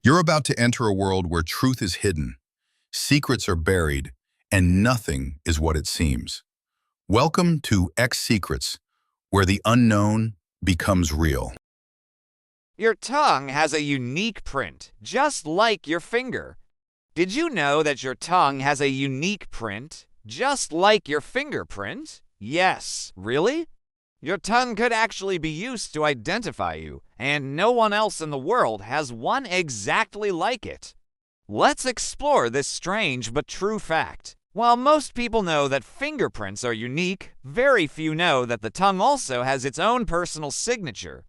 You're about to enter a world where truth is hidden, secrets are buried, and nothing is what it seems. Welcome to XSecrets, where the unknown becomes real. Your tongue has a unique print, just like your finger. Did you know that your tongue has a unique print, just like your fingerprint? Yes, really? Your tongue could actually be used to identify you, and no one else in the world has one exactly like it. Let's explore this strange but true fact. While most people know that fingerprints are unique, very few know that the tongue also has its own personal signature.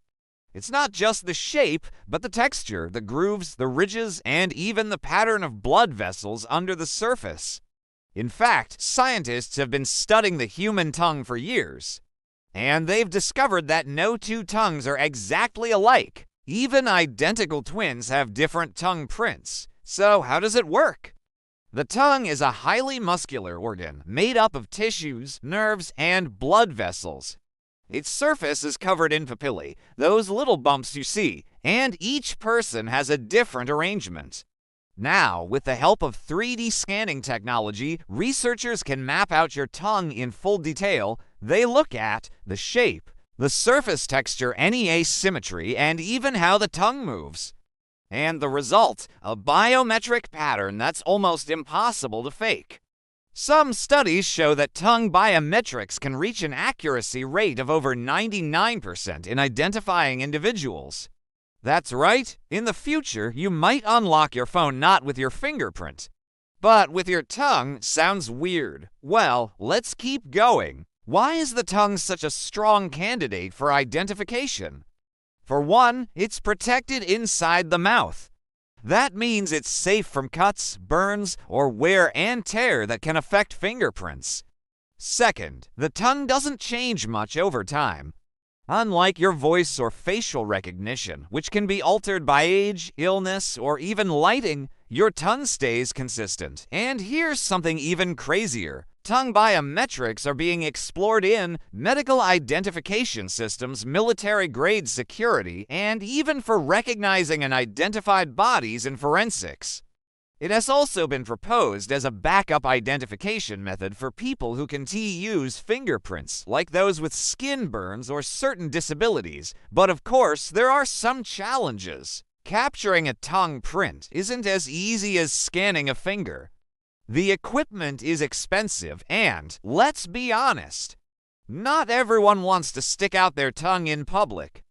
It's not just the shape, but the texture, the grooves, the ridges, and even the pattern of blood vessels under the surface. In fact, scientists have been studying the human tongue for years, and they've discovered that no two tongues are exactly alike. Even identical twins have different tongue prints. So how does it work? The tongue is a highly muscular organ made up of tissues, nerves, and blood vessels. Its surface is covered in papillae, those little bumps you see, and each person has a different arrangement. Now, with the help of 3D scanning technology, researchers can map out your tongue in full detail. They look at the shape, the surface texture, any asymmetry, and even how the tongue moves. And the result, a biometric pattern that's almost impossible to fake. Some studies show that tongue biometrics can reach an accuracy rate of over 99% in identifying individuals. That's right, in the future, you might unlock your phone not with your fingerprint, but with your tongue. Sounds weird. Well, let's keep going. Why is the tongue such a strong candidate for identification? For one, it's protected inside the mouth. That means it's safe from cuts, burns, or wear and tear that can affect fingerprints. Second, the tongue doesn't change much over time. Unlike your voice or facial recognition, which can be altered by age, illness, or even lighting, your tongue stays consistent. And here's something even crazier. Tongue biometrics are being explored in medical identification systems, military-grade security, and even for recognizing and identified bodies in forensics. It has also been proposed as a backup identification method for people who can use fingerprints, like those with skin burns or certain disabilities. But of course, there are some challenges. Capturing a tongue print isn't as easy as scanning a finger. The equipment is expensive and, let's be honest, not everyone wants to stick out their tongue in public.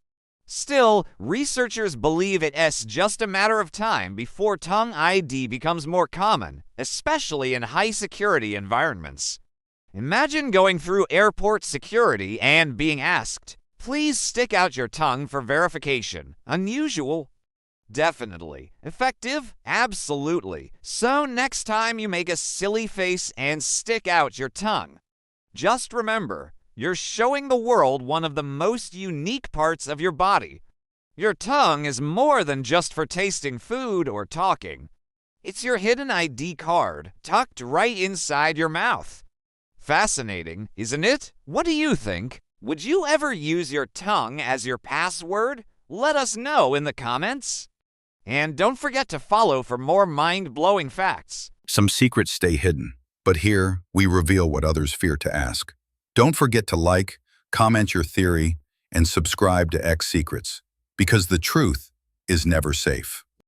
Still, researchers believe it's just a matter of time before tongue ID becomes more common, especially in high-security environments. Imagine going through airport security and being asked, "Please stick out your tongue for verification." Unusual? Definitely. Effective? Absolutely. So next time you make a silly face and stick out your tongue, just remember, you're showing the world one of the most unique parts of your body. Your tongue is more than just for tasting food or talking. It's your hidden ID card, tucked right inside your mouth. Fascinating, isn't it? What do you think? Would you ever use your tongue as your password? Let us know in the comments. And don't forget to follow for more mind-blowing facts. Some secrets stay hidden, but here we reveal what others fear to ask. Don't forget to like, comment your theory, and subscribe to XSecrets, because the truth is never safe.